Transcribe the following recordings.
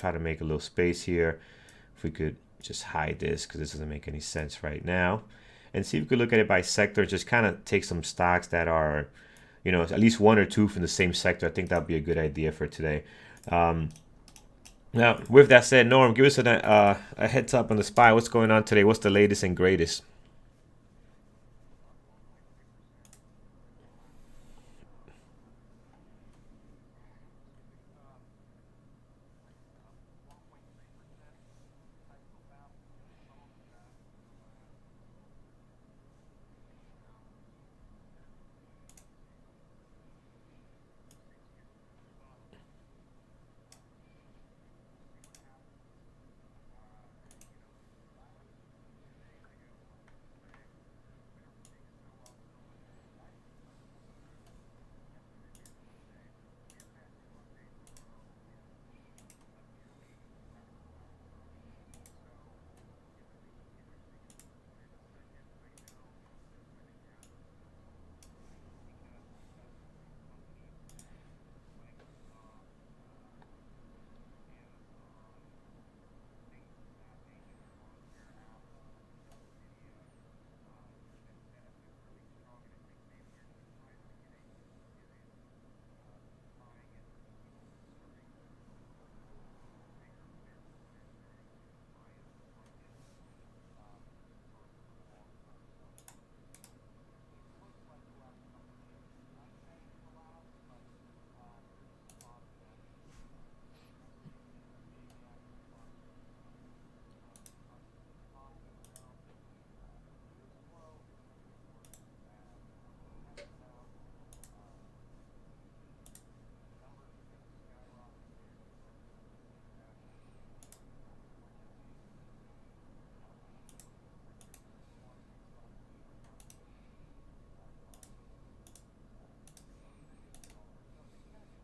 try to make a little space here. If we could just hide this because this doesn't make any sense right now. And see if we could look at it by sector, just kind of take some stocks that are, you know, at least one or two from the same sector. I think that'd be a good idea for today. Now, with that said, Norm, give us a heads up on the SPY. What's going on today? What's the latest and greatest?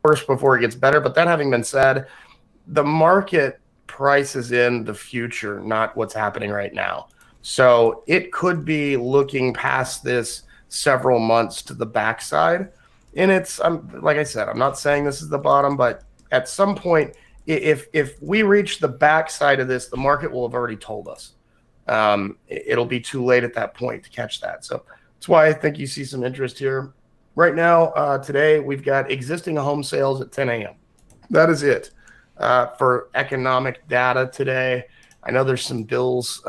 Worse before it gets better. But that having been said, the market prices in the future, not what's happening right now. So it could be looking past this several months to the backside. And it's, like I said, I'm not saying this is the bottom, but at some point, if we reach the backside of this, the market will have already told us. It'll be too late at that point to catch that. So that's why I think you see some interest here. Right now, today, we've got existing home sales at 10 a.m. That is it for economic data today. I know there's some bills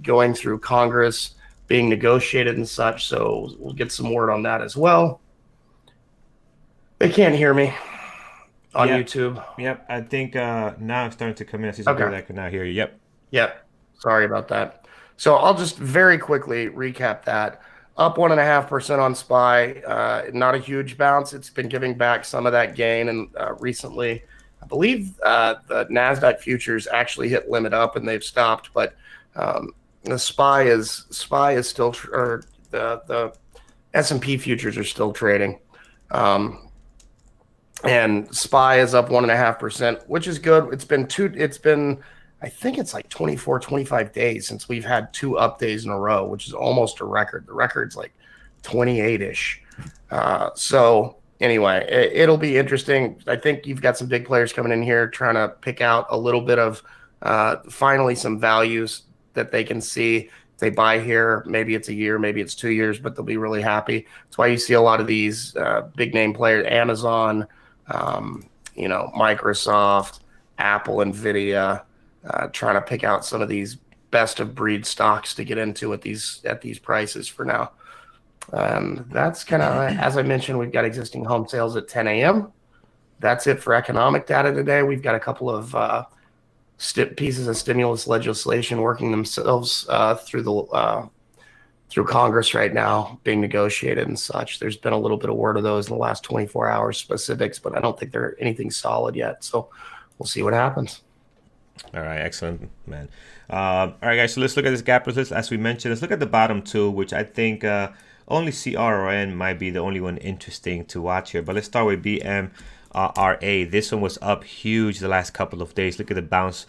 going through Congress being negotiated and such, so we'll get some word on that as well. They can't hear me on YouTube. Yep, I think now I'm starting to come in. I see some people that can now hear you. Yep. Sorry about that. So I'll just very quickly recap that. Up 1.5% on SPY. Not a huge bounce. It's been giving back some of that gain, and recently, I believe the Nasdaq futures actually hit limit up and they've stopped. But the SPY is still, or the S&P futures are still trading, and SPY is up 1.5%, which is good. It's been I think it's like 24, 25 days since we've had 2 up days in a row, which is almost a record. The record's like 28-ish. So anyway, it'll be interesting. I think you've got some big players coming in here trying to pick out a little bit of finally some values that they can see. If they buy here, maybe it's a year, maybe it's 2 years, but they'll be really happy. That's why you see a lot of these big name players, Amazon, Microsoft, Apple, Nvidia, trying to pick out some of these best of breed stocks to get into at these prices for now. That's kind of, as I mentioned, we've got existing home sales at 10 a.m. That's it for economic data today. We've got a couple of pieces of stimulus legislation working themselves through Congress right now, being negotiated and such. There's been a little bit of word of those in the last 24 hours specifics, but I don't think they're anything solid yet. So we'll see what happens. All right, excellent, man. All right, guys, so let's look at this gap resistance. As we mentioned, let's look at the bottom two, which I think only CRN might be the only one interesting to watch here. But let's start with BMRA. This one was up huge the last couple of days. Look at the bounce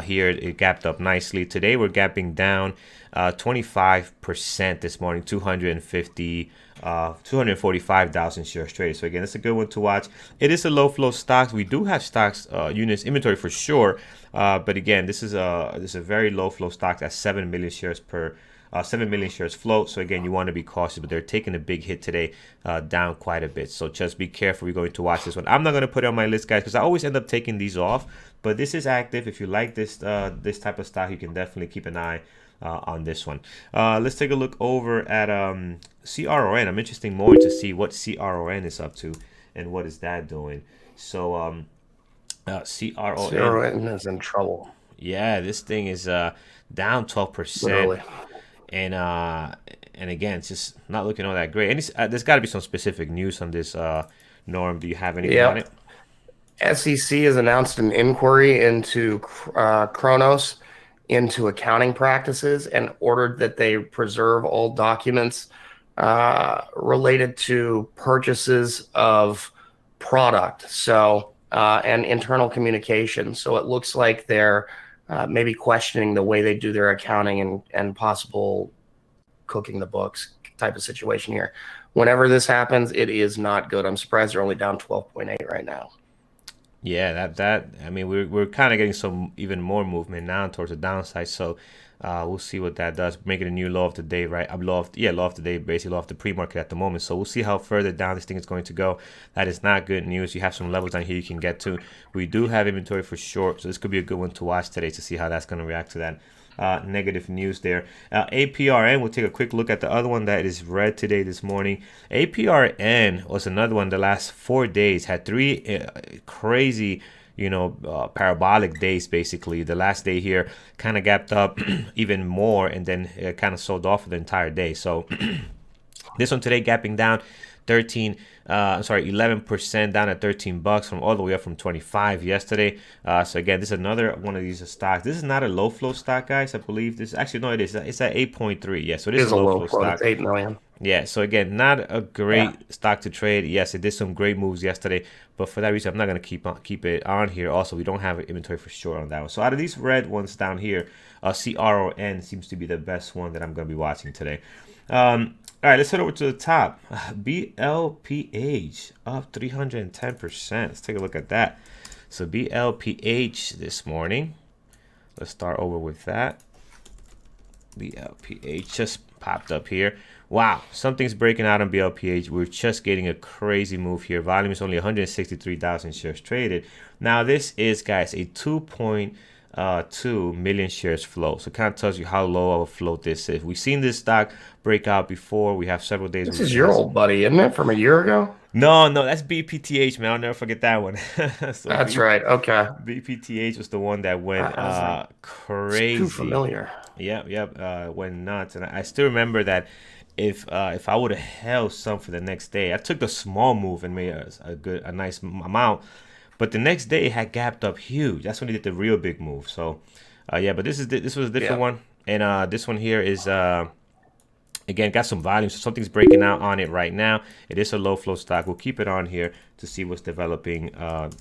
here it gapped up nicely. Today we're gapping down 25% this morning, 245,000 shares traded. So again, it's a good one to watch. It is a low flow stock. We do have stocks units inventory for sure, but again, this is a very low flow stock at 7 million shares per 7 million shares float. So again, you want to be cautious, but they're taking a big hit today, down quite a bit. So just be careful. We're going to watch this one. I'm not going to put it on my list, guys, because I always end up taking these off. But this is active. If you like this this type of stock, you can definitely keep an eye on this one. Let's take a look over at CRON. I'm interested more to see what CRON is up to and what is that doing. So CRON is in trouble. Yeah, this thing is down 12%. Literally. And again, it's just not looking all that great. And there's got to be some specific news on this. Norm, do you have anything on it? SEC has announced an inquiry into Kronos into accounting practices and ordered that they preserve all documents related to purchases of product. So and internal communication. So it looks like they're maybe questioning the way they do their accounting and possible cooking the books type of situation here. Whenever this happens, it is not good. I'm surprised they're only down 12.8 right now. Yeah, that I mean, we're kind of getting some even more movement now towards the downside. So we'll see what that does. Making a new low of the day, right? Low of the day, basically low of the pre-market at the moment. So we'll see how further down this thing is going to go. That is not good news. You have some levels down here you can get to. We do have inventory for short, so this could be a good one to watch today to see how that's going to react to that negative news there. APRN, we'll take a quick look at the other one that is red today this morning. APRN was another one the last 4 days, had three crazy parabolic days. Basically the last day here kind of gapped up even more, and then it kind of sold off for the entire day. So this one today gapping down 11% down at $13 from all the way up from 25 yesterday. So again, this is another one of these stocks. This is not a low flow stock, guys. I believe this actually, no, it is. It's at 8.3. Yeah, so this is a low flow stock. It's 8 million. Yeah, so again, not a great stock to trade. Yes, it did some great moves yesterday, but for that reason, I'm not going to keep it on here. Also, we don't have inventory for sure on that one. So out of these red ones down here, CRON seems to be the best one that I'm going to be watching today. All right, let's head over to the top. BLPH up 310%. Let's take a look at that. So BLPH this morning. Let's start over with that. BLPH just popped up here. Wow, something's breaking out on BLPH. We're just getting a crazy move here. Volume is only 163,000 shares traded. Now this is, guys, a 2.2 million shares float. So it kind of tells you how low of a float this is. We've seen this stock break out before. We have several days. This is your old buddy, isn't it? From a year ago? No, that's BPTH, man. I'll never forget that one. So that's right. Okay. BPTH was the one that went crazy. Too familiar. Yep. Went nuts. And I still remember that if I would have held some for the next day, I took the small move and made a nice amount. But the next day it had gapped up huge. That's when he did the real big move. So but this was a different one. And this one here is again, got some volume, so something's breaking out on it right now. It is a low flow stock. We'll keep it on here to see what's developing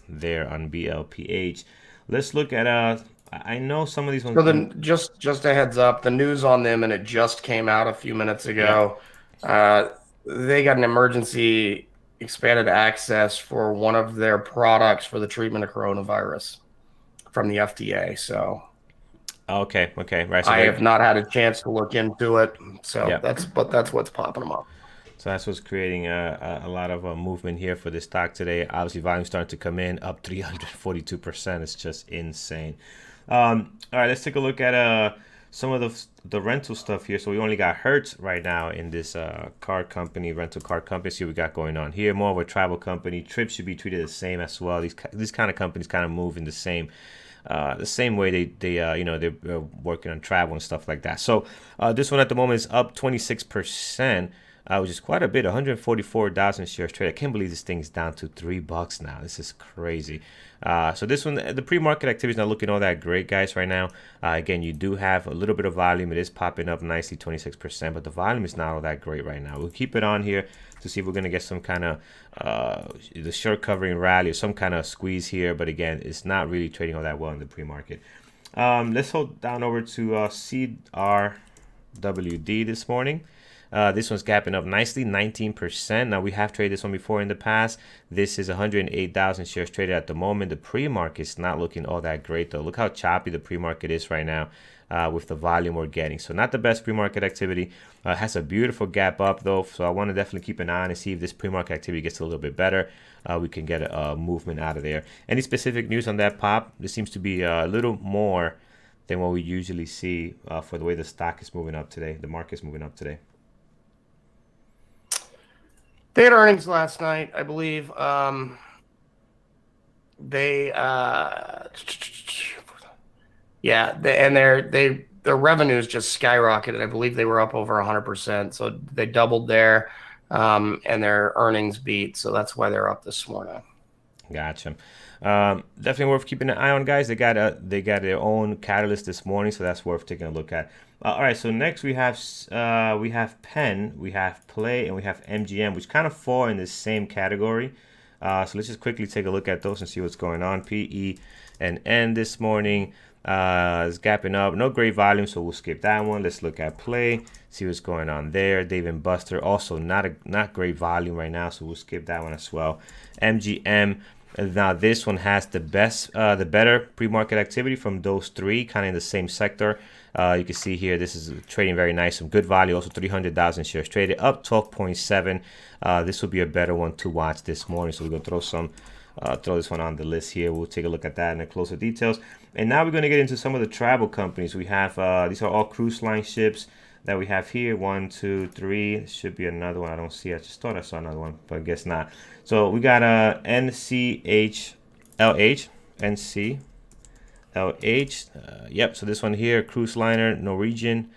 there on BLPH. Let's look at I know some of these ones. So then just a heads up, the news on them, and it just came out a few minutes ago. They got an emergency expanded access for one of their products for the treatment of coronavirus from the FDA. So okay, right. So I have not had a chance to look into it. So that's what's popping them up. So that's what's creating a lot of movement here for this stock today. Obviously, volume starting to come in, up 342%. It's just insane. All right, let's take a look at some of the rental stuff here. So we only got Hertz right now in this rental car company. See what we got going on here. More of a travel company. Trips should be treated the same as well. These kind of companies kind of move in the same way they're working on travel and stuff like that. So this one at the moment is up 26%. Which is quite a bit, 144,000 shares traded. I can't believe this thing's down to $3 now. This is crazy. So this one, the pre-market activity is not looking all that great, guys, right now. Again, you do have a little bit of volume. It is popping up nicely, 26%, but the volume is not all that great right now. We'll keep it on here to see if we're going to get some kind of the short covering rally or some kind of squeeze here. But again, it's not really trading all that well in the pre-market. Let's hold down over to CRWD this morning. This one's gapping up nicely, 19%. Now, we have traded this one before in the past. This is 108,000 shares traded at the moment. The pre-market's not looking all that great, though. Look how choppy the pre-market is right now with the volume we're getting. So not the best pre-market activity. Has a beautiful gap up, though. So I want to definitely keep an eye on and see if this pre-market activity gets a little bit better. We can get a movement out of there. Any specific news on that pop? There seems to be a little more than what we usually see for the way the stock is moving up today. The market's moving up today. They had earnings last night, I believe. Their revenues just skyrocketed. I believe they were up over 100%. So they doubled there, and their earnings beat. So that's why they're up this morning. Gotcha. Definitely worth keeping an eye on, guys. They got their own catalyst this morning, so that's worth taking a look at. All right, so next we have Penn, we have Play, and we have MGM, which kind of fall in the same category. So let's just quickly take a look at those and see what's going on. PE and N this morning is gapping up. No great volume, so we'll skip that one. Let's look at Play, see what's going on there. Dave and Buster, also not great volume right now, so we'll skip that one as well. MGM. Now this one has the better pre-market activity from those three, kind of in the same sector. You can see here, this is trading very nice, some good value, also 300,000 shares traded, up 12.7. This will be a better one to watch this morning. So we're gonna throw this one on the list here. We'll take a look at that in the closer details. And now we're gonna get into some of the travel companies. We have these are all cruise line ships that we have here. 1, 2, 3. Should be another one. I don't see. I just thought I saw another one, but I guess not. So we got NCHLH. Yep. So this one here, cruise liner, Norwegian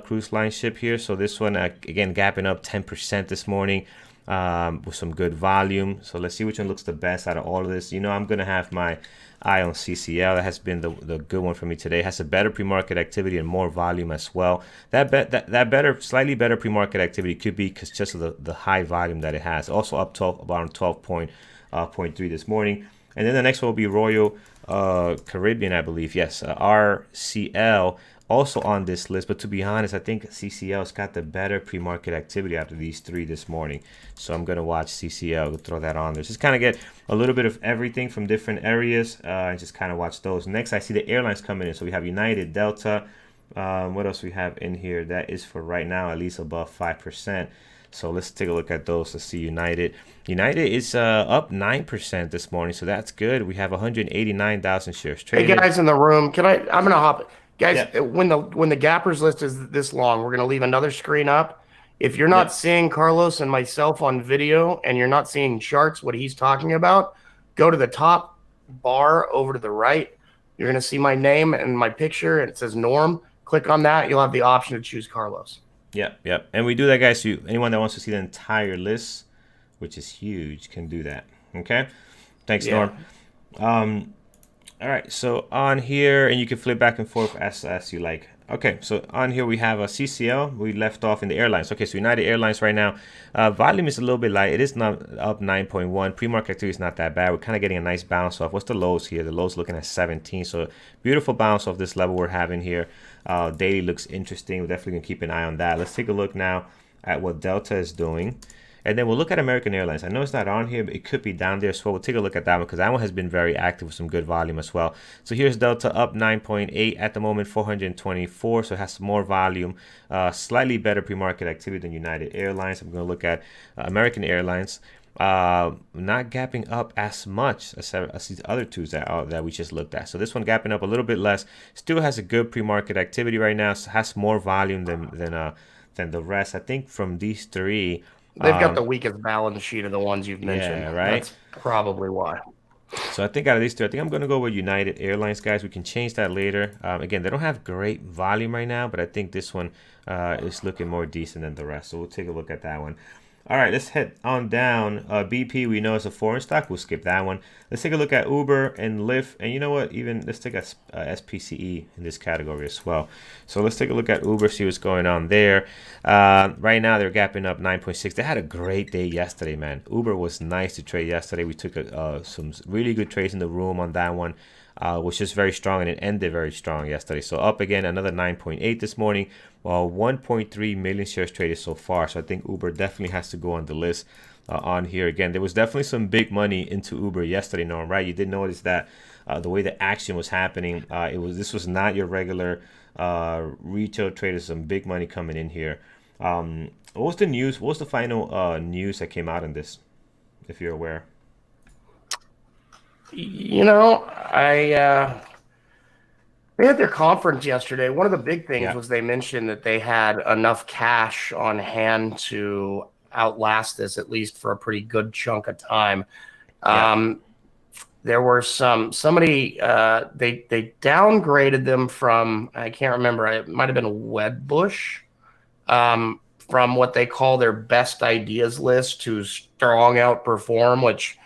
cruise line ship here. So this one again gapping up 10% this morning with some good volume. So let's see which one looks the best out of all of this. You know, I'm gonna have my eye on CCL. That has been the good one for me today. It has a better pre-market activity and more volume as well. Slightly better pre-market activity could be because just of the high volume that it has. Also up 12.3 this morning. And then the next one will be Royal Caribbean, I believe. Yes, RCL also on this list. But to be honest, I think CCL's got the better pre-market activity out of these three this morning. So I'm going to watch CCL, throw that on there. Just kind of get a little bit of everything from different areas and just kind of watch those. Next, I see the airlines coming in. So we have United, Delta. What else we have in here? That is for right now at least above 5%. So let's take a look at those. Let's see United. United is up 9% this morning, so that's good. We have 189,000 shares traded. Hey guys in the room, I'm gonna hop. Guys, Yeah. when the gappers list is this long, we're gonna leave another screen up. If you're not seeing Carlos and myself on video, and you're not seeing charts, what he's talking about, go to the top bar over to the right. You're gonna see my name and my picture, and it says Norm. Click on that. You'll have the option to choose Carlos. Yep. And we do that, guys. So anyone that wants to see the entire list, which is huge, can do that. Okay. Thanks, Norm. All right. So on here, and you can flip back and forth as you like. Okay. So on here we have a CCL. We left off in the airlines. Okay. So United Airlines right now, volume is a little bit light. It is not up 9.1. Pre-market activity is not that bad. We're kind of getting a nice bounce off. What's the lows here? The lows looking at 17. So beautiful bounce off this level we're having here. Daily looks interesting. We're definitely gonna keep an eye on that. Let's take a look now at what Delta is doing. And then we'll look at American Airlines. I know it's not on here, but it could be down there. So we'll take a look at that one because that one has been very active with some good volume as well. So here's Delta up 9.8 at the moment, 424. So it has more volume, slightly better pre-market activity than United Airlines. I'm going to look at American Airlines. Not gapping up as much as these other two that we just looked at. So this one gapping up a little bit less. Still has a good pre-market activity right now. So has more volume than the rest. I think from these three. They've got the weakest balance sheet of the ones you've mentioned. Yeah, right. That's probably why. So I think out of these two, I think I'm going to go with United Airlines, guys. We can change that later. Again, they don't have great volume right now, but I think this one is looking more decent than the rest. So we'll take a look at that one. All right, let's head on down. BP, we know it's a foreign stock. We'll skip that one. Let's take a look at Uber and Lyft. And you know what? Let's take a SPCE in this category as well. So let's take a look at Uber, see what's going on there. Right now, they're gapping up 9.6. They had a great day yesterday, man. Uber was nice to trade yesterday. We took some really good trades in the room on that one. was just very strong, and it ended very strong yesterday. So up again, another 9.8 this morning, while 1.3 million shares traded so far. So I think Uber definitely has to go on the list on here again. There was definitely some big money into Uber yesterday, Norm, right? You did notice that the way the action was happening, this was not your regular retail traders. Some big money coming in here. What was the news? What was the final news that came out on this, if you're aware? You know, they had their conference yesterday. One of the big things Yeah, was they mentioned that they had enough cash on hand to outlast this, at least for a pretty good chunk of time. yeah, Um, there were somebody they downgraded them from, I can't remember, it might have been Wedbush, from what they call their best ideas list to strong outperform, which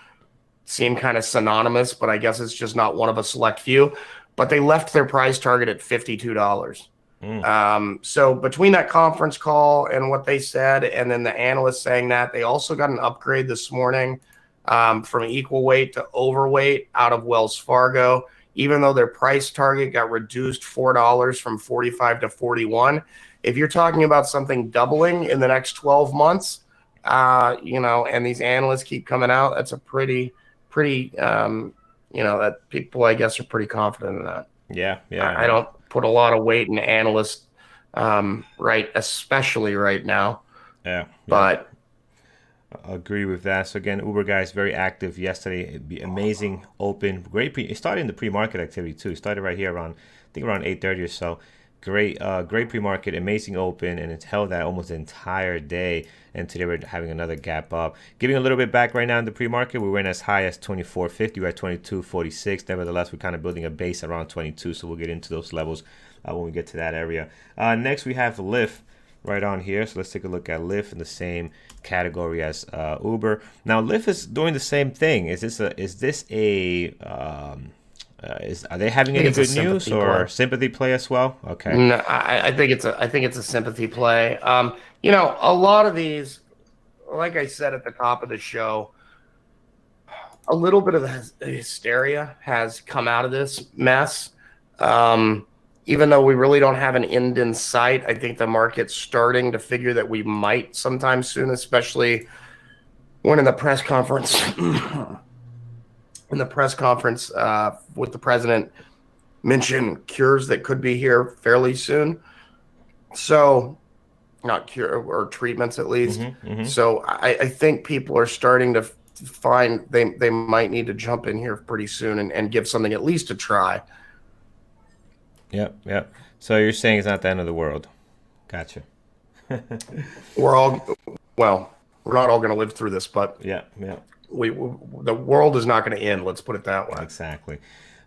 seem kind of synonymous, but I guess it's just not one of a select few. But they left their price target at $52. mm, So between that conference call and what they said, and then the analyst saying that, they also got an upgrade this morning from equal weight to overweight out of Wells Fargo, even though their price target got reduced $4 from 45 to 41. If you're talking about something doubling in the next 12 months, and these analysts keep coming out, that's a pretty, that people, I guess, are pretty confident in that. yeah, yeah, I don't put a lot of weight in analysts, right, especially right now. yeah, yeah. But Agree with that. So again, Uber guys very active yesterday. It'd be amazing open, great. It started in the pre-market activity too. It started right here around, I think around 8:30 or so. Great, great pre-market, amazing open, and it's held that almost the entire day. And today we're having another gap up, giving a little bit back right now in the pre-market. We went as high as 24.50. We're at 22.46. Nevertheless, we're kind of building a base around 22. So we'll get into those levels when we get to that area. Next, we have Lyft right on here. So let's take a look at Lyft in the same category as Uber. Now Lyft is doing the same thing. Are they I having think any it's a good news sympathy play. or sympathy play as well? Okay. No, I think it's a sympathy play. A lot of these, like I said at the top of the show, a little bit of the hysteria has come out of this mess. Um, Even though we really don't have an end in sight, I think the market's starting to figure that we might sometime soon, especially when in the press conference, with the president mentioned cures that could be here fairly soon. So, not cure or treatments at least. Mm-hmm. Mm-hmm. So I think people are starting to find they might need to jump in here pretty soon and give something at least a try. Yep. Yep. So you're saying it's not the end of the world. Gotcha. We're all well, we're not all going to live through this, but Yeah. Yeah. the world is not going to end. Let's put it that way. Exactly.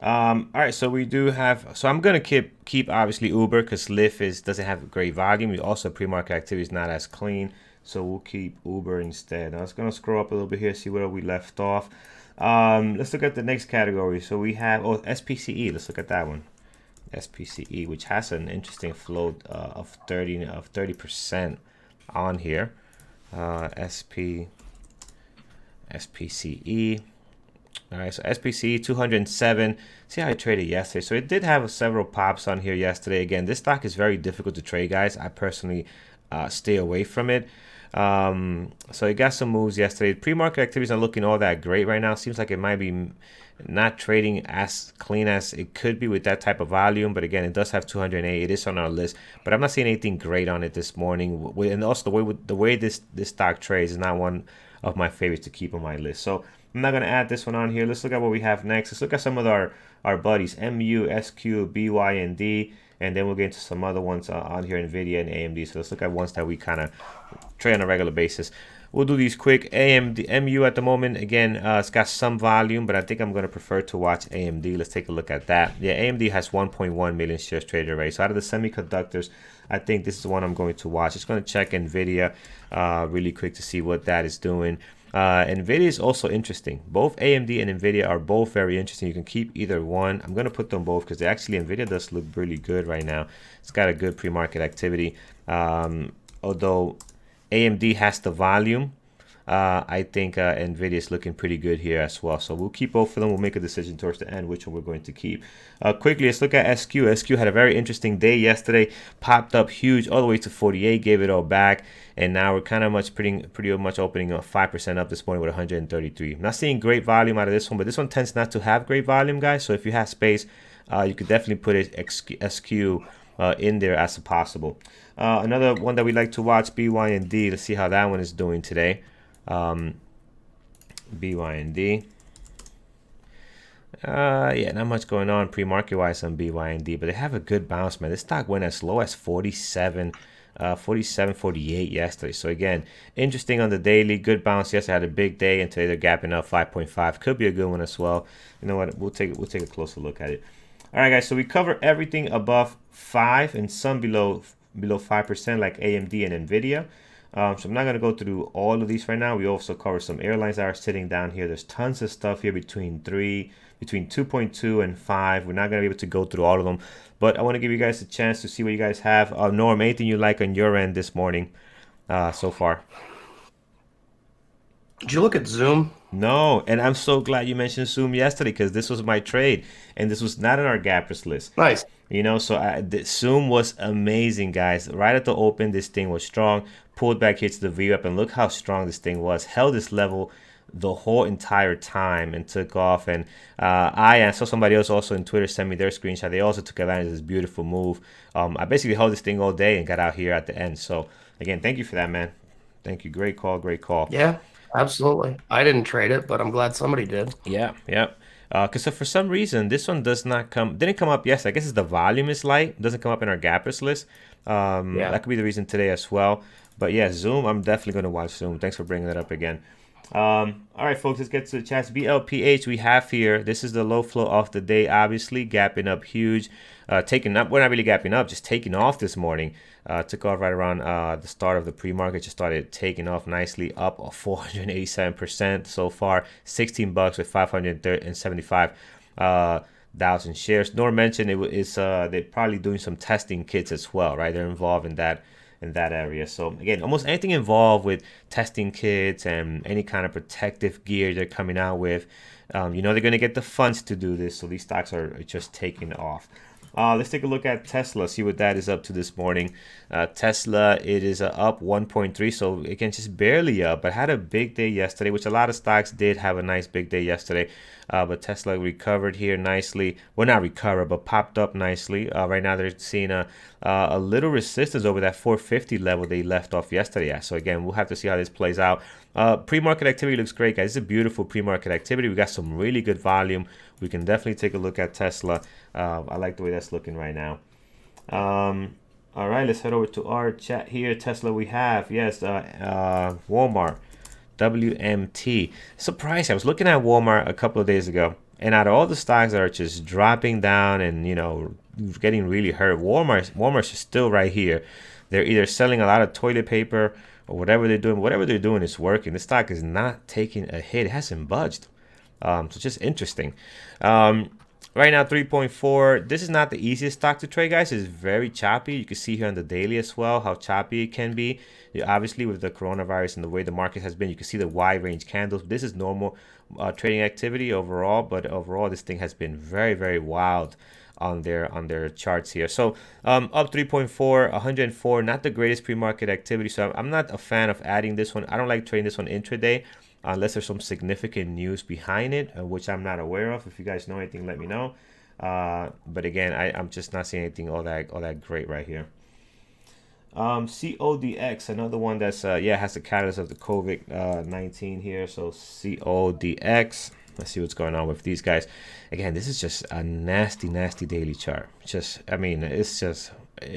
All right, so we do have. So I'm gonna keep obviously Uber because Lyft doesn't have great volume. We also pre-market activity is not as clean, so we'll keep Uber instead. Now I was gonna scroll up a little bit here, see where we left off. Let's look at the next category. So we have SPCE. Let's look at that one. SPCE, which has an interesting float of 30% on here. SPCE. All right, so SPC 207. See how I traded yesterday. So it did have several pops on here yesterday. Again, this stock is very difficult to trade, guys. I personally stay away from it. So it got some moves yesterday. Pre-market activity is not looking all that great right now. Seems like it might be not trading as clean as it could be with that type of volume. But again, it does have 208. It is on our list, but I'm not seeing anything great on it this morning. And also the way this stock trades is not one of my favorites to keep on my list. So I'm not going to add this one on here. Let's look at what we have next. Let's look at some of our buddies, MU, SQ, BYND, and then we'll get into some other ones on here, Nvidia and AMD. So let's look at ones that we kind of trade on a regular basis. We'll do these quick. AMD, MU at the moment, again, it's got some volume, but I think I'm going to prefer to watch AMD. Let's take a look at that. Yeah, AMD has 1.1 million shares traded already. So out of the semiconductors, I think this is the one I'm going to watch. Just going to check Nvidia really quick to see what that is doing. Nvidia is also interesting. Both AMD and Nvidia are both very interesting. You can keep either one. I'm going to put them both because actually Nvidia does look really good right now. It's got a good pre-market activity. Although AMD has the volume, I think Nvidia is looking pretty good here as well. So we'll keep both of them. We'll make a decision towards the end which one we're going to keep. Quickly, let's look at SQ. SQ had a very interesting day yesterday. Popped up huge all the way to 48, gave it all back, and now we're kind of pretty much opening 5% up this morning with 133. I'm not seeing great volume out of this one, but this one tends not to have great volume, guys. So if you have space, you could definitely put it SQ in there as a possible. Another one that we like to watch, BYND. Let's see how that one is doing today. BYND. Yeah, not much going on pre-market wise on BYND, but they have a good bounce, man. This stock went as low as 47, 48 yesterday. So again, interesting on the daily. Good bounce yesterday, had a big day, and today they're gapping up 5.5. Could be a good one as well. You know what? We'll take a closer look at it. All right, guys. So we cover everything above 5 and some below 5%, like AMD and Nvidia. So I'm not going to go through all of these right now. We also cover some airlines that are sitting down here. There's tons of stuff here between 2.2 and 5. We're not going to be able to go through all of them, but I want to give you guys a chance to see what you guys have. Norm, anything you like on your end this morning so far? Did you look at Zoom? No, and I'm so glad you mentioned Zoom yesterday because this was my trade, and this was not on our gappers list. Nice. You know, so Zoom was amazing, guys. Right at the open, this thing was strong. Pulled back, hits the V up, and look how strong this thing was. Held this level the whole entire time and took off. And I saw somebody else also in Twitter send me their screenshot. They also took advantage of this beautiful move. I basically held this thing all day and got out here at the end. So again, thank you for that, man. Thank you. Great call. Great call. Yeah, absolutely. I didn't trade it, but I'm glad somebody did. Yeah, yeah. Because for some reason this one didn't come up yesterday. I guess it's the volume is light, doesn't come up in our gappers list. Yeah. That could be the reason today as well. But yeah, Zoom, I'm definitely going to watch Zoom. Thanks for bringing that up again. All right, folks, let's get to the chats. BLPH we have here. This is the low flow of the day, obviously gapping up huge. Taking up, we're not really gapping up, just taking off this morning. Took off right around the start of the pre-market, just started taking off nicely, up 487% so far. $16 with 575,000 shares. Nor mentioned they're probably doing some testing kits as well, right? They're involved in that area. So again, almost anything involved with testing kits and any kind of protective gear they're coming out with, they're going to get the funds to do this. So these stocks are just taking off. Let's take a look at Tesla, see what that is up to this morning. Tesla, it is up 1.3, so again, just barely up, but had a big day yesterday, which a lot of stocks did have a nice big day yesterday. But Tesla recovered here nicely. Well, not recovered, but popped up nicely. Right now, they're seeing a little resistance over that 450 level they left off yesterday. So again, we'll have to see how this plays out. Pre-market activity looks great, guys. It's a beautiful pre-market activity. We got some really good volume. We can definitely take a look at Tesla. I like the way that's looking right now. All right, let's head over to our chat here. Tesla we have, yes, Walmart, WMT. Surprised, I was looking at Walmart a couple of days ago, and out of all the stocks that are just dropping down and, getting really hurt, Walmart's still right here. They're either selling a lot of toilet paper or whatever they're doing. Whatever they're doing is working. This stock is not taking a hit. It hasn't budged. So just interesting. Right now, 3.4. This is not the easiest stock to trade, guys. It's very choppy. You can see here on the daily as well how choppy it can be. Obviously, with the coronavirus and the way the market has been, you can see the wide range candles. This is normal trading activity overall, but overall, this thing has been very, very wild on their charts here. So up 3.4, 104. Not the greatest pre-market activity. So I'm not a fan of adding this one. I don't like trading this one intraday, unless there's some significant news behind it, which I'm not aware of. If you guys know anything, let me know. But again, I'm just not seeing anything all that great right here. CODX, another one that's has the catalyst of the COVID-19 here. So CODX. Let's see what's going on with these guys. Again, this is just a nasty daily chart. It's just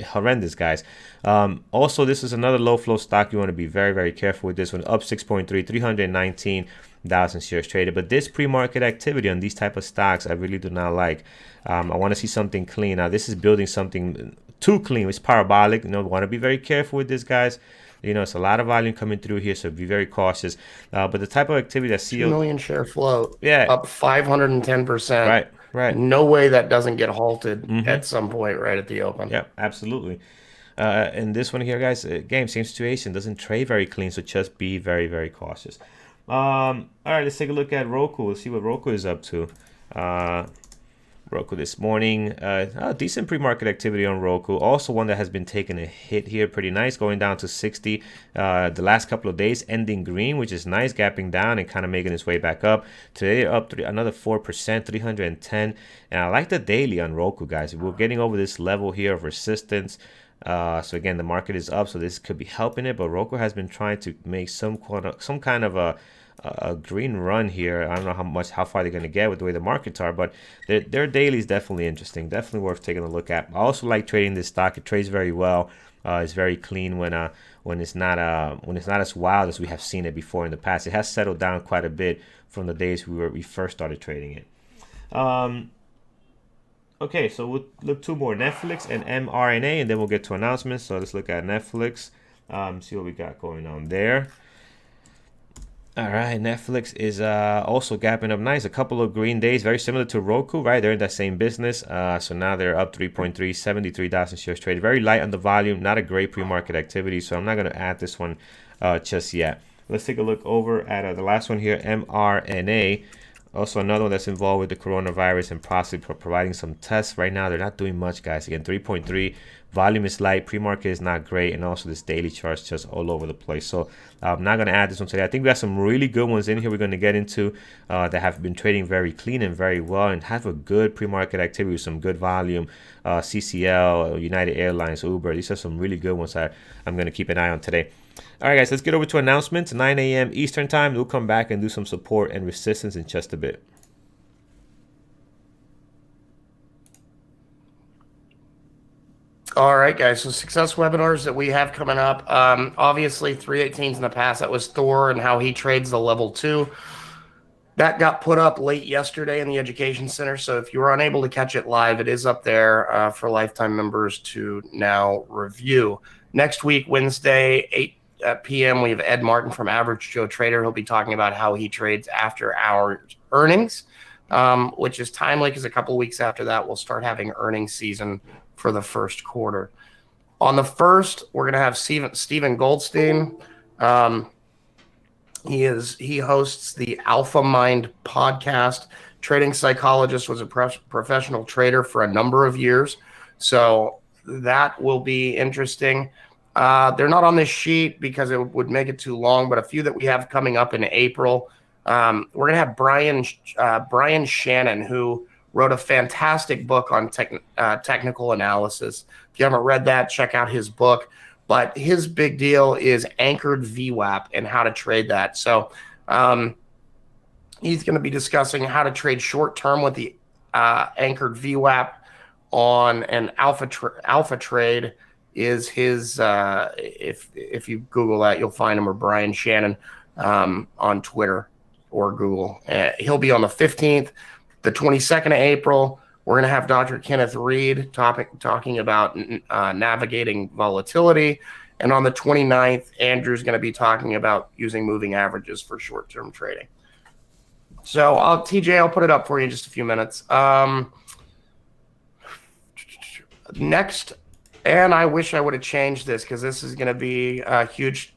horrendous, guys. Also, this is another low flow stock. You want to be very, very careful with this one. Up 6.3, 319,000 shares traded. But this pre-market activity on these type of stocks, I really do not like. I want to see something clean. Now, this is building something too clean. It's parabolic. Want to be very careful with this, guys. It's a lot of volume coming through here, so be very cautious. But the type of activity that 2 million share float, yeah, up 510%. Right. No way that doesn't get halted at some point right at the open. Yeah, absolutely. And this one here, guys, again, same situation. Doesn't trade very clean, so just be very, very cautious. All right, let's take a look at Roku. Let's see what Roku is up to. Roku this morning, decent pre-market activity on Roku. Also one that has been taking a hit here, pretty nice, going down to 60 the last couple of days, ending green, which is nice, gapping down and kind of making its way back up. Today up another 4%, 310. And I like the daily on Roku, guys. We're getting over this level here of resistance. So again, the market is up, so this could be helping it. But Roku has been trying to make some kind of a green run here. I don't know how far they're going to get with the way the markets are, but their daily is definitely interesting, definitely worth taking a look at. I also like trading this stock. It trades very well. It's very clean when it's not as wild as we have seen it before in the past. It has settled down quite a bit from the days we first started trading it. Okay, so we'll look two more, Netflix and Mrna, and then we'll get to announcements. So let's look at Netflix, see what we got going on there. All right, Netflix is also gapping up nice. A couple of green days, very similar to Roku, right? They're in that same business. So now they're up 3.3, 73,000 shares traded. Very light on the volume, not a great pre-market activity. So I'm not going to add this one just yet. Let's take a look over at the last one here, Mrna. Also another one that's involved with the coronavirus and possibly providing some tests. Right now, they're not doing much, guys. Again, 3.3. Volume is light. Pre-market is not great. And also this daily chart's just all over the place. So I'm not going to add this one today. I think we have some really good ones in here we're going to get into that have been trading very clean and very well and have a good pre-market activity with some good volume. CCL, United Airlines, Uber. These are some really good ones that I'm going to keep an eye on today. All right, guys, let's get over to announcements. 9 a.m. Eastern time. We'll come back and do some support and resistance in just a bit. All right, guys. So success webinars that we have coming up. Obviously, 318s in the past. That was Thor and how he trades the level 2. That got put up late yesterday in the Education Center. So if you were unable to catch it live, it is up there for lifetime members to now review. Next week, Wednesday, 8 p.m., we have Ed Martin from Average Joe Trader. He'll be talking about how he trades after our earnings, which is timely because a couple of weeks after that, we'll start having earnings season for the first quarter. On the 1st, we're going to have Stephen Goldstein. He hosts the Alpha Mind podcast. Trading psychologist, was a professional trader for a number of years. So that will be interesting. They're not on this sheet because it would make it too long, but a few that we have coming up in April. We're going to have Brian Shannon, who wrote a fantastic book on technical analysis. If you haven't read that, check out his book. But his big deal is anchored VWAP and how to trade that. So he's going to be discussing how to trade short term with the anchored VWAP on an alpha trade. Is his if you Google that, you'll find him, or Brian Shannon on Twitter or Google. He'll be on the 15th. The 22nd of April, we're going to have Dr. Kenneth Reed talking about navigating volatility. And on the 29th, Andrew's going to be talking about using moving averages for short-term trading. So, TJ, I'll put it up for you in just a few minutes. Next, and I wish I would have changed this because this is going to be a huge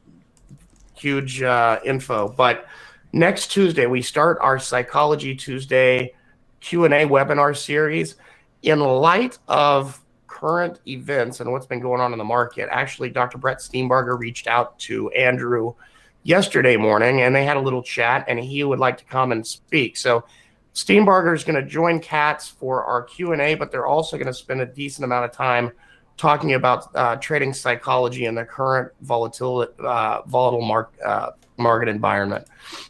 info. But next Tuesday, we start our Psychology Tuesday Q&A webinar series. In light of current events and what's been going on in the market, actually, Dr. Brett Steenbarger reached out to Andrew yesterday morning, and they had a little chat, and he would like to come and speak. So Steenbarger is going to join Katz for our Q&A, but they're also going to spend a decent amount of time talking about trading psychology in the current volatile market environment.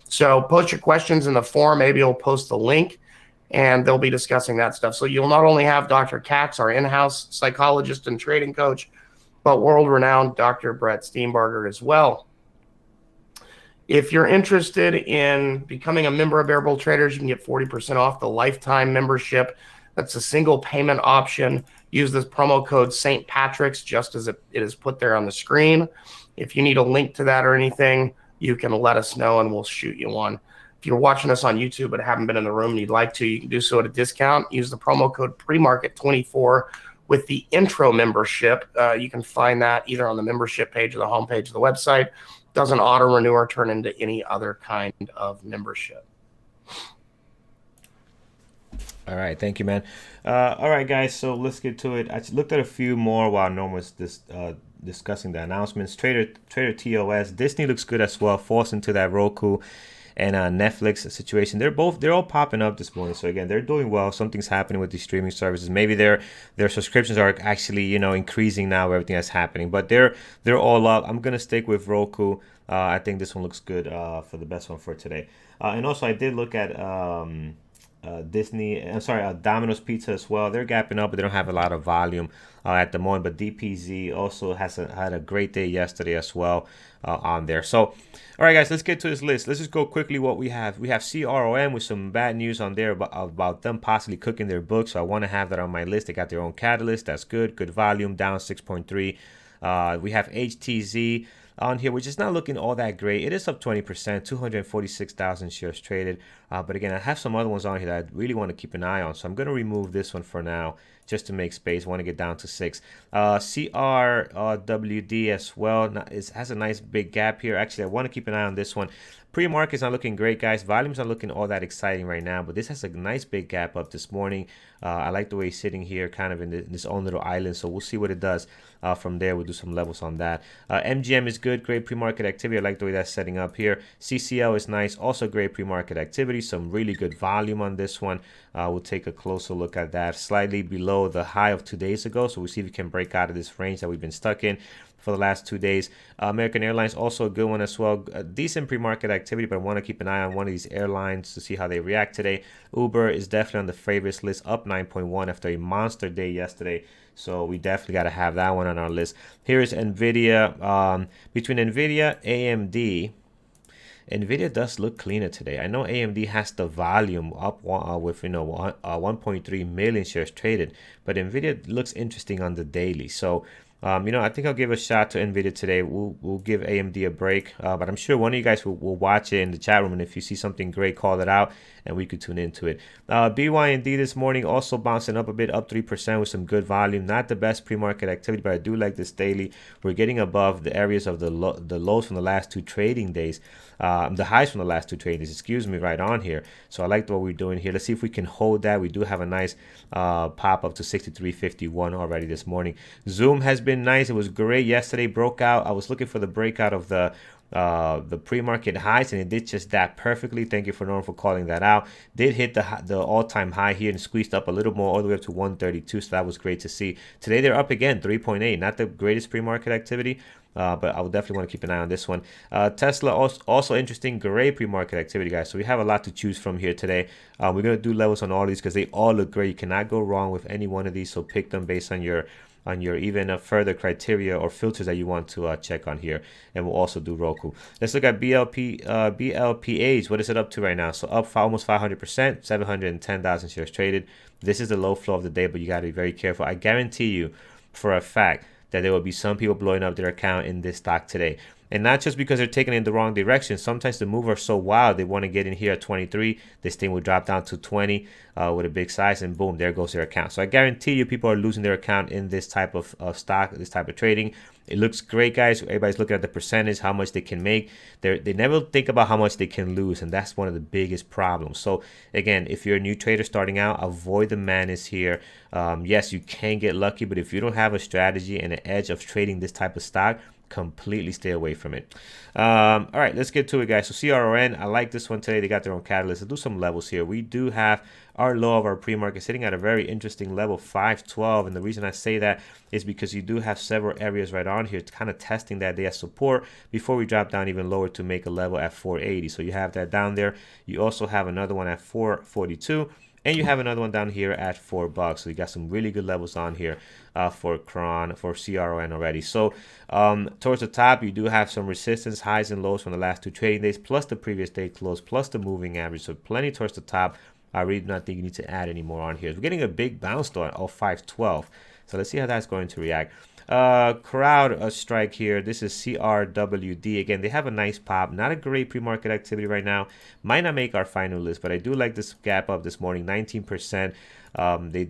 So post your questions in the forum. Maybe we'll post the link, and they'll be discussing that stuff. So you'll not only have Dr. Katz, our in-house psychologist and trading coach, but world-renowned Dr. Brett Steenbarger as well. If you're interested in becoming a member of Bear Bull Traders, you can get 40% off the lifetime membership. That's a single payment option. Use this promo code St. Patrick's, just as it is put there on the screen. If you need a link to that or anything, you can let us know and we'll shoot you one. If you're watching us on YouTube but haven't been in the room and you'd like to, you can do so at a discount. Use the promo code PREMARKET24 with the intro membership. You can find that either on the membership page or the homepage of the website. Doesn't auto renew or turn into any other kind of membership. All right, thank you, man. All right, guys, so let's get to it. I looked at a few more while Norm was discussing the announcements. Trader TOS, Disney looks good as well. Falls into that Roku and Netflix situation. They're all popping up this morning. So again, they're doing well. Something's happening with these streaming services. Maybe their subscriptions are actually increasing now. Everything that's happening, but they're all up. I'm gonna stick with Roku. I think this one looks good for the best one for today. And also, I did look at. Domino's Pizza as well. They're gapping up, but they don't have a lot of volume at the moment. But DPZ also had a great day yesterday as well on there. So, all right, guys, let's get to this list. Let's just go quickly what we have. We have CROM with some bad news on there about them possibly cooking their books. So I want to have that on my list. They got their own catalyst. That's good. Good volume, down 6.3. We have HTZ on here, which is not looking all that great. It is up 20%, 246,000 shares traded. But again, I have some other ones on here that I really want to keep an eye on. So I'm going to remove this one for now just to make space. I want to get down to 6. CRWD as well. It has a nice big gap here. Actually, I want to keep an eye on this one. Pre-market's not looking great, guys. Volume's not looking all that exciting right now, but this has a nice big gap up this morning. I like the way he's sitting here kind of in this own little island, so we'll see what it does from there. We'll do some levels on that. MGM is good, great pre-market activity. I like the way that's setting up here. CCL is nice, also great pre-market activity. Some really good volume on this one. We'll take a closer look at that. Slightly below the high of 2 days ago, so we'll see if we can break out of this range that we've been stuck in for the last 2 days. American Airlines, also a good one as well. A decent pre-market activity, but I want to keep an eye on one of these airlines to see how they react today. Uber is definitely on the favorites list, up 9.1 after a monster day yesterday. So we definitely got to have that one on our list. Here is Nvidia. Between Nvidia, AMD, Nvidia does look cleaner today. I know AMD has the volume up with 1.3 million shares traded, but Nvidia looks interesting on the daily. So I think I'll give a shot to Nvidia today. We'll give AMD a break, but I'm sure one of you guys will watch it in the chat room, and if you see something great, call it out, and we could tune into it. BYD this morning also bouncing up a bit, up 3% with some good volume. Not the best pre-market activity, but I do like this daily. We're getting above the areas of the lows from the last 2 trading days, the highs from the last 2 trading days, right on here. So I like what we're doing here. Let's see if we can hold that. We do have a nice pop up to 63.51 already this morning. Zoom has been nice. It was great yesterday. Broke out. I was looking for the breakout of the pre-market highs, and it did just that perfectly. Thank you for Norm for calling that out. Did hit the all-time high here and squeezed up a little more all the way up to 132, so that was great to see. Today they're up again, 3.8. Not the greatest pre-market activity, but I would definitely want to keep an eye on this one. Tesla also interesting, great pre-market activity, guys. So we have a lot to choose from here today. We're gonna do levels on all these because they all look great. You cannot go wrong with any one of these. So pick them based on your even further criteria or filters that you want to check on here. And we'll also do Roku. Let's look at BLPH. What is it up to right now? So up almost 500%, 710,000 shares traded. This is the low flow of the day, but you got to be very careful. I guarantee you for a fact that there will be some people blowing up their account in this stock today. And not just because they're taking it in the wrong direction. Sometimes the moves are so wild, they want to get in here at 23. This thing will drop down to 20 with a big size, and boom, there goes their account. So I guarantee you people are losing their account in this type of stock, this type of trading. It looks great, guys. Everybody's looking at the percentage, how much they can make. They never think about how much they can lose, and that's one of the biggest problems. So again, if you're a new trader starting out, avoid the madness here. Yes, you can get lucky, but if you don't have a strategy and an edge of trading this type of stock, completely stay away from it. All right, let's get to it, guys. So CRON, I like this one today. They got their own catalyst. Let's do some levels here. We do have our low of our pre-market sitting at a very interesting level, 512. And the reason I say that is because you do have several areas right on here kind of testing that day as support before we drop down even lower to make a level at 480. So you have that down there. You also have another one at 442. And you have another one down here at $4. So you got some really good levels on here for CRON already. So towards the top, you do have some resistance, highs and lows from the last 2 trading days, plus the previous day close, plus the moving average. So plenty towards the top. I really do not think you need to add any more on here. We're getting a big bounce though of 512. So let's see how that's going to react. Crowd strike here. This is CRWD. Again, they have a nice pop. Not a great pre-market activity right now. Might not make our final list, but I do like this gap up this morning, 19%. They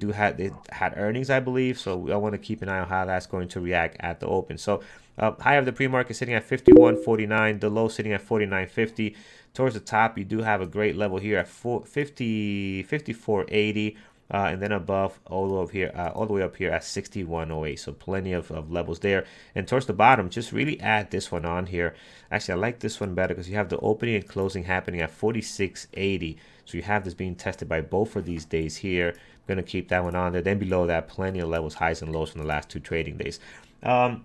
had earnings, I believe, so I want to keep an eye on how that's going to react at the open. So high of the pre-market sitting at 51.49, the low sitting at 49.50. Towards the top, you do have a great level here at 54.80. And then above, all the way up here at 61.08. So plenty of levels there. And towards the bottom, just really add this one on here. Actually, I like this one better because you have the opening and closing happening at 46.80. So you have this being tested by both of these days here. I'm going to keep that one on there. Then below that, plenty of levels, highs and lows from the last 2 trading days. And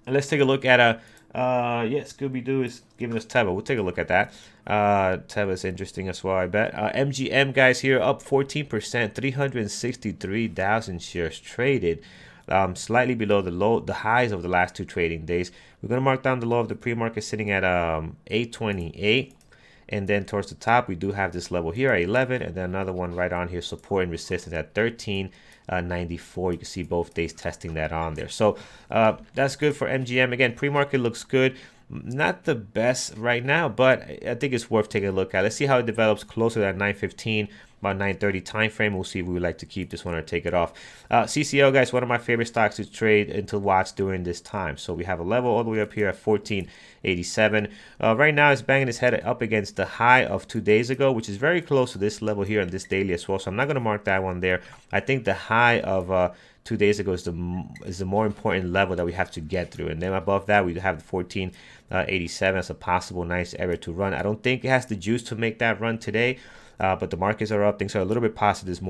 let's take a look at Scooby-Doo is giving us Teva. We'll take a look at that. Teva is interesting as well, I bet. MGM, guys, here up 14%, 363,000 shares traded. Slightly below the highs of the last 2 trading days. We're going to mark down the low of the pre-market sitting at 828. And then towards the top, we do have this level here at 11, and then another one right on here, support and resistance at 13.94. You can see both days testing that on there. So that's good for MGM. Again, pre-market looks good. Not the best right now, but I think it's worth taking a look at. Let's see how it develops closer to that 9:15, about 9:30 time frame. We'll see if we would like to keep this one or take it off. CCL, guys, one of my favorite stocks to trade and to watch during this time. So we have a level all the way up here at 14.87. Right now, it's banging its head up against the high of 2 days ago, which is very close to this level here on this daily as well. So I'm not going to mark that one there. I think the high of 2 days ago is the more important level that we have to get through, and then above that we have the 14.87 as a possible nice area to run. I don't think it has the juice to make that run today, but the markets are up. Things are a little bit positive this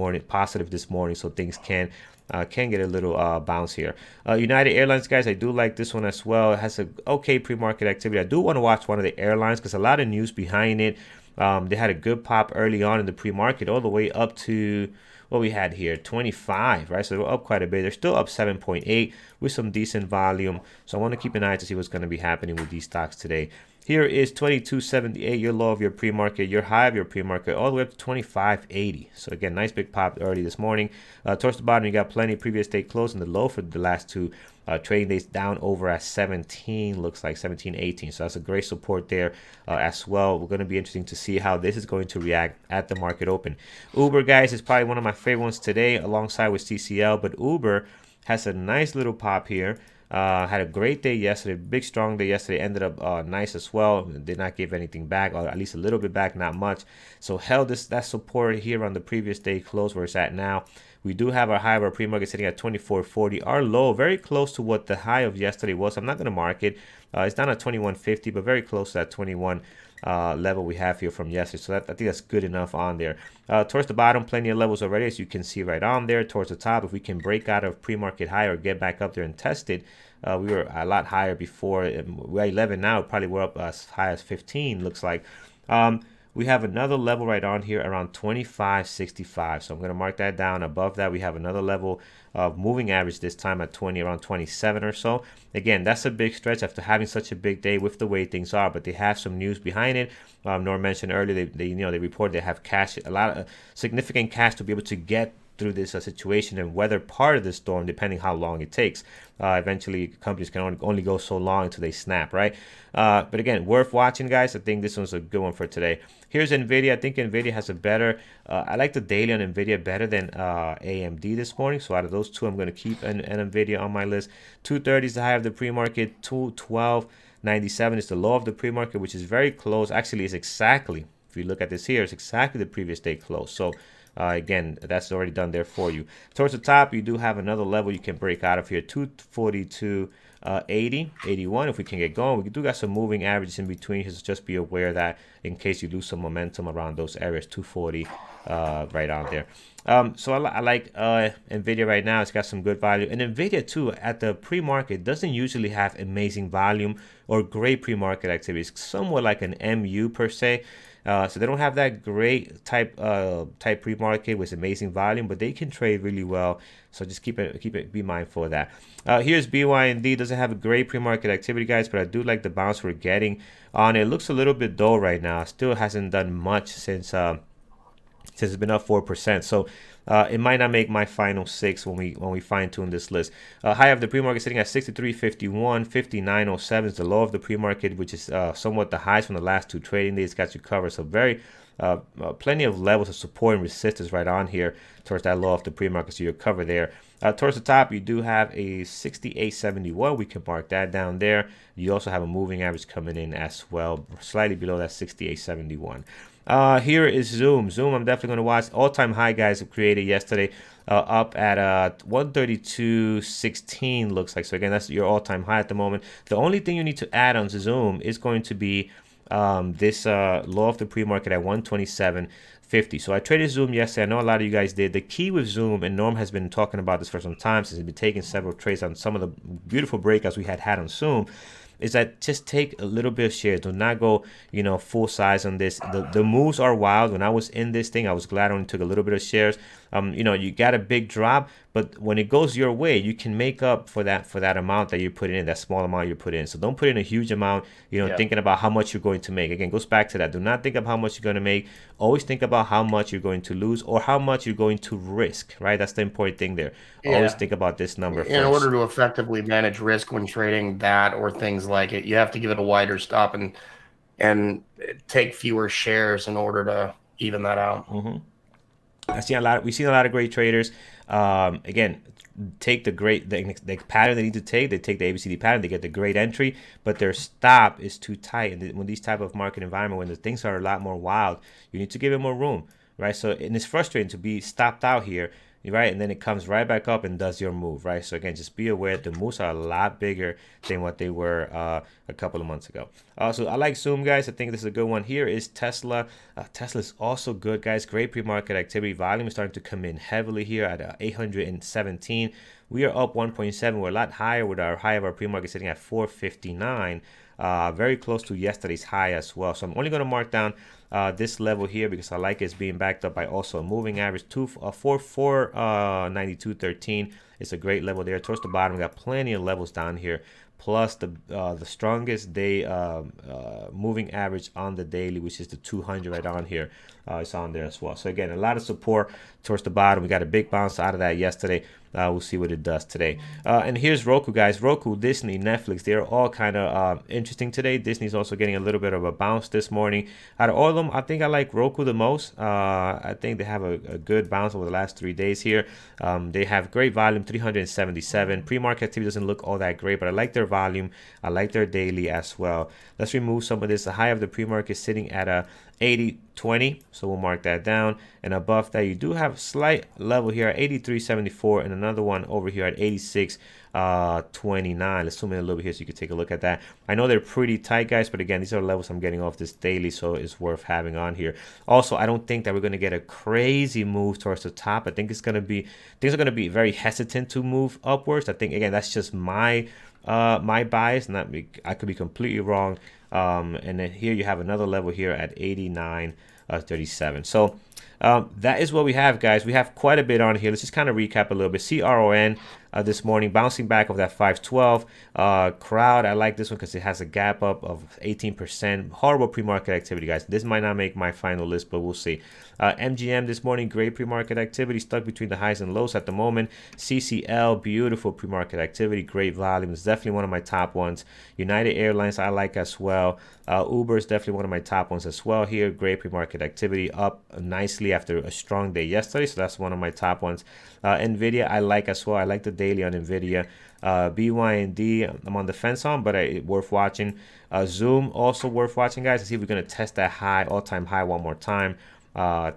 morning, so things can get a little bounce here. United Airlines, guys, I do like this one as well. It has a okay pre-market activity. I do want to watch one of the airlines because a lot of news behind it. They had a good pop early on in the pre-market, all the way up to what we had here, 25, right? So they're up quite a bit. They're still up 7.8 with some decent volume. So I want to keep an eye to see what's going to be happening with these stocks today. Here is 22.78, your low of your pre-market, your high of your pre-market, all the way up to 25.80. So again, nice big pop early this morning. Towards the bottom, you got plenty previous day close, and the low for the last 2 trading days down over at 17, looks like 17.18. So that's a great support there as well. We're going to be interesting to see how this is going to react at the market open. Uber, guys, is probably one of my favorite ones today alongside with CCL, but Uber has a nice little pop here. Had a great day yesterday, big strong day yesterday, ended up nice as well. Did not give anything back, or at least a little bit back, not much. So held that support here on the previous day close where it's at now. We do have our high of our pre-market sitting at 24.40. Our low, very close to what the high of yesterday was. I'm not going to mark it. It's down at 21.50, but very close to that 21 level we have here from yesterday. So I think that's good enough on there. Towards the bottom, plenty of levels already, as you can see right on there. Towards the top, if we can break out of pre-market high or get back up there and test it, we were a lot higher before. We're at 11 now. Probably we're up as high as 15, looks like. We have another level right on here around 25.65. So I'm going to mark that down. Above that, we have another level of moving average, this time at around 27 or so. Again, that's a big stretch after having such a big day with the way things are, but they have some news behind it. Norm mentioned earlier, they report they have cash, a lot of significant cash to be able to get through this situation and weather part of the storm, depending how long it takes. Eventually, companies can only go so long until they snap, right? But again, worth watching, guys. I think this one's a good one for today. Here's Nvidia. I think Nvidia has a better, I like the daily on Nvidia better than AMD this morning. So out of those two, I'm going to keep an Nvidia on my list. 230 is the high of the pre-market. 212.97 is the low of the pre-market, which is very close. Actually, it's exactly, if you look at this here, it's exactly the previous day close. So again, that's already done there for you. Towards the top, you do have another level you can break out of here, 242.80, 81. If we can get going, we do got some moving averages in between, so just be aware that in case you lose some momentum around those areas, 240 right on there. So I like Nvidia right now. It's got some good value, and Nvidia too at the pre-market doesn't usually have amazing volume or great pre-market activity. It's somewhat like an MU per se. So they don't have that great type pre-market with amazing volume, but they can trade really well. So just be mindful of that. Here's BYND. Doesn't have a great pre-market activity, guys, but I do like the bounce we're getting on it. It looks a little bit dull right now. Still hasn't done much since it's been up 4%. So it might not make my final 6 when we fine tune this list. High of the pre-market sitting at 63.51, 59.07 is the low of the pre-market, which is somewhat the highs from the last 2 trading days. Got you covered. So very plenty of levels of support and resistance right on here towards that low of the pre-market, so you'll cover there. Towards the top, you do have a 68.71. We can mark that down there. You also have a moving average coming in as well, slightly below that 68.71. Here is Zoom. Zoom, I'm definitely going to watch. All-time high, guys, created yesterday, up at 132.16 looks like. So again, that's your all-time high at the moment. The only thing you need to add on Zoom is going to be this low of the pre-market at 127.50. So I traded Zoom yesterday. I know a lot of you guys did. The key with Zoom, and Norm has been talking about this for some time since he's been taking several trades on some of the beautiful breakouts we had on Zoom, is that just take a little bit of shares. Do not go, full size on this. The moves are wild. When I was in this thing, I was glad I only took a little bit of shares. You got a big drop, but when it goes your way, you can make up for that amount that you're putting in, that small amount you put in. So don't put in a huge amount, thinking about how much you're going to make. Again, goes back to that. Do not think of how much you're going to make. Always think about how much you're going to lose or how much you're going to risk, right? That's the important thing there. Always think about this number In first. order to effectively manage risk when trading that or things like it, you have to give it a wider stop and take fewer shares in order to even that out. We've seen a lot of great traders. Again, take the pattern they need to take. They take the ABCD pattern. They get the great entry, but their stop is too tight. And when these type of market environment, when the things are a lot more wild, you need to give it more room, right? So and it's frustrating to be stopped out here, right? And then it comes right back up and does your move, right? So again, just be aware the moves are a lot bigger than what they were a couple of months ago. So I like Zoom, guys. I think this is a good one. Here is Tesla. Tesla is also good, guys. Great pre-market activity. Volume is starting to come in heavily here at 817. We are up 1.7. We're a lot higher with our high of our pre-market sitting at 459. Very close to yesterday's high as well. So I'm only going to mark down this level here because I like it's being backed up by also a moving average 492.13. It's a great level there. Towards the bottom, we got plenty of levels down here. Plus the strongest day moving average on the daily, which is the 200 right on here. It's on there as well. So again, a lot of support towards the bottom. We got a big bounce out of that yesterday. We'll see what it does today. And here's Roku, guys. Roku, Disney, Netflix, they're all kind of interesting today. Disney's also getting a little bit of a bounce this morning. Out of all of them, I think I like Roku the most. I think they have a good bounce over the last 3 days here. They have great volume, 377. Pre-market activity doesn't look all that great, but I like their volume. I like their daily as well. Let's remove some of this. The high of the pre-market is sitting at a 80.20, so we'll mark that down. And above that, you do have a slight level here at 83.74 and another one over here at 86.29. Let's zoom in a little bit here so you can take a look at that. I know they're pretty tight, guys, but again, these are levels I'm getting off this daily, so it's worth having on here. Also, I don't think that we're going to get a crazy move towards the top. I think things are going to be very hesitant to move upwards. I think, again, that's just my bias. I could be completely wrong. And then here you have another level here at 89.37. So that is what we have, guys. We have quite a bit on here. Let's just kind of recap a little bit. CRON this morning bouncing back of that 512. Crowd, I like this one because it has a gap up of 18%. Horrible pre-market activity, guys. This might not make my final list, but we'll see. MGM this morning, great pre-market activity, stuck between the highs and lows at the moment. CCL, beautiful pre-market activity, great volume. It's definitely one of my top ones. United Airlines, I like as well. Uber is definitely one of my top ones as well here. Great pre-market activity, up nicely after a strong day yesterday, so that's one of my top ones. Nvidia, I like as well. I like the daily on Nvidia. BYND, I'm on the fence on, but worth watching. Zoom, also worth watching, guys. Let's see if we're going to test that high, all-time high one more time.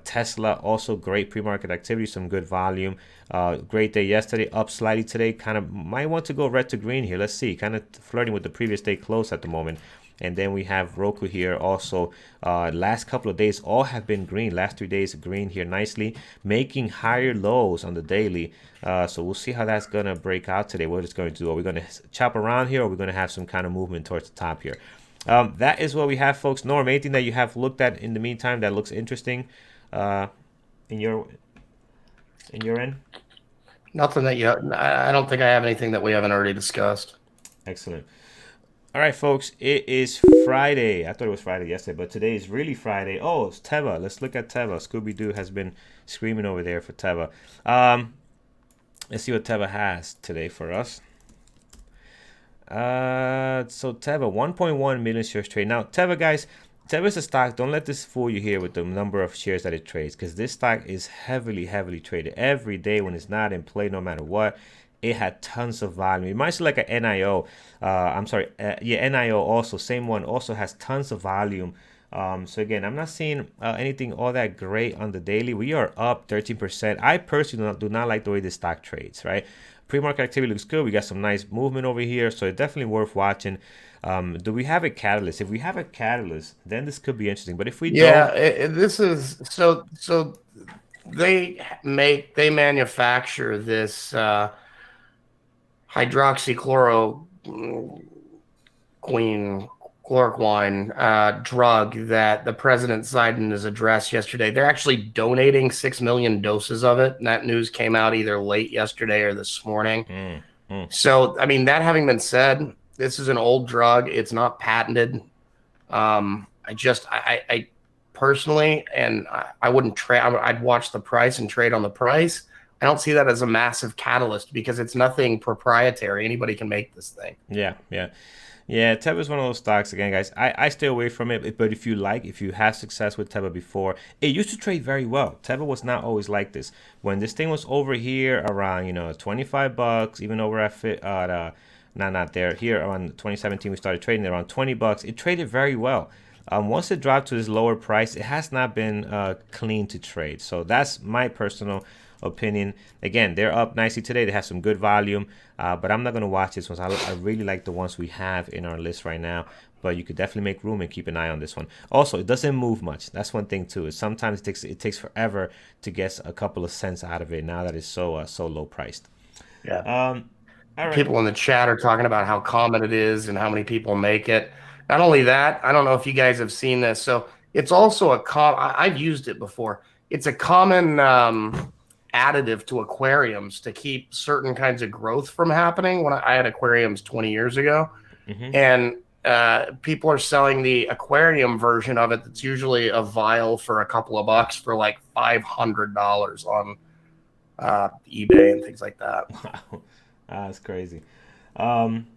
Tesla, also great pre-market activity, some good volume. Great day yesterday, up slightly today. Kind of might want to go red to green here. Let's see, kind of flirting with the previous day close at the moment. And then we have Roku here also. Last couple of days all have been green. Last 3 days green here nicely, making higher lows on the daily. So we'll see how that's going to break out today, what it's going to do. Are we going to chop around here, or are we going to have some kind of movement towards the top here? That is what we have, folks. Norm, anything that you have looked at in the meantime that looks interesting in your end? Nothing that I don't think I have anything that we haven't already discussed. Excellent. All right, folks, it is Friday. I thought it was Friday yesterday, but today is really Friday. Oh, it's Teva. Let's look at Teva. Scooby-Doo has been screaming over there for Teva. Let's see what Teva has today for us. So Teva, 1.1 million shares trade. Now, Teva, guys, Teva's a stock. Don't let this fool you here with the number of shares that it trades, because this stock is heavily traded every day when it's not in play, no matter what. It had tons of volume. It might see like an NIO. I'm sorry, yeah, NIO also same one also has tons of volume. So again, I'm not seeing anything all that great on the daily. We are up 13%. I personally do not like the way this stock trades. Right, pre-market activity looks good. We got some nice movement over here, so it's definitely worth watching. Do we have a catalyst? If we have a catalyst, then this could be interesting. But if we Yeah, don't, this is so they manufacture this hydroxychloroquine chloroquine drug that the president cited in his address yesterday. They're actually donating 6 million doses of it, and that news came out either late yesterday or this morning. mm, mm, So, I mean, that having been said, this is an old drug. It's not patented. I personally, and I wouldn't trade. I'd watch the price and trade on the price. I don't see that as a massive catalyst because it's nothing proprietary. Anybody can make this thing. yeah, yeah. Yeah, Teva is one of those stocks again, guys. I stay away from it, but if you had success with Teva before, it used to trade very well. Teva was not always like this. When this thing was over here around, 25 bucks, even over at not there here around 2017, we started trading around 20 bucks. It traded very well. Once it dropped to this lower price, it has not been clean to trade. So that's my personal opinion. Again, they're up nicely today. They have some good volume, but I'm not going to watch this one. I really like the ones we have in our list right now, but you could definitely make room and keep an eye on this one. Also, it doesn't move much. That's one thing too. Is sometimes it takes forever to get a couple of cents out of it now that it's so low priced. Yeah. All right. People in the chat are talking about how common it is and how many people make it. Not only that, I don't know if you guys have seen this. So it's also I've used it before. It's a common additive to aquariums to keep certain kinds of growth from happening. When I had aquariums 20 years ago, Mm-hmm. and people are selling the aquarium version of it. That's usually a vial for a couple of bucks for like $500 on eBay and things like that. Wow, that's crazy. Um,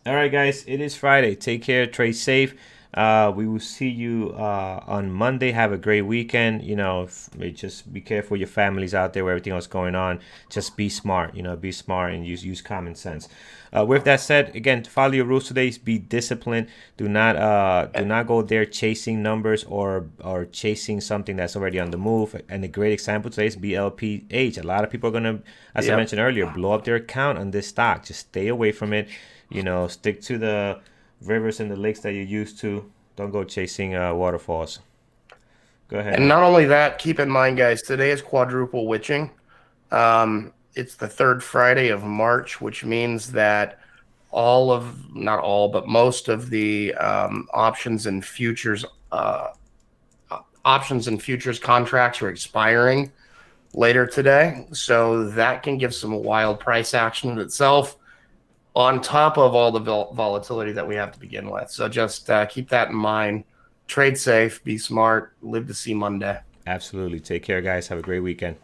All right, guys. It is Friday. Take care. Trade safe. We will see you on Monday. Have a great weekend. Just be careful with your families out there, with everything else going on. Just be smart. Be smart and use common sense. With that said, again, follow your rules today. Be disciplined. Do not go there chasing numbers or chasing something that's already on the move. And a great example today is BLPH. A lot of people are gonna, as I Yep. mentioned earlier, blow up their account on this stock. Just stay away from it. Stick to the rivers and the lakes that you're used to. Don't go chasing waterfalls. Go ahead, And man. not only that, keep in mind, guys, today is quadruple witching. It's the third Friday of March, which means that not all, but most of the uh, options and futures contracts are expiring later today. So that can give some wild price action in itself, on top of all the volatility that we have to begin with. So just keep that in mind. Trade safe, be smart, live to see Monday. Absolutely. Take care, guys. Have a great weekend.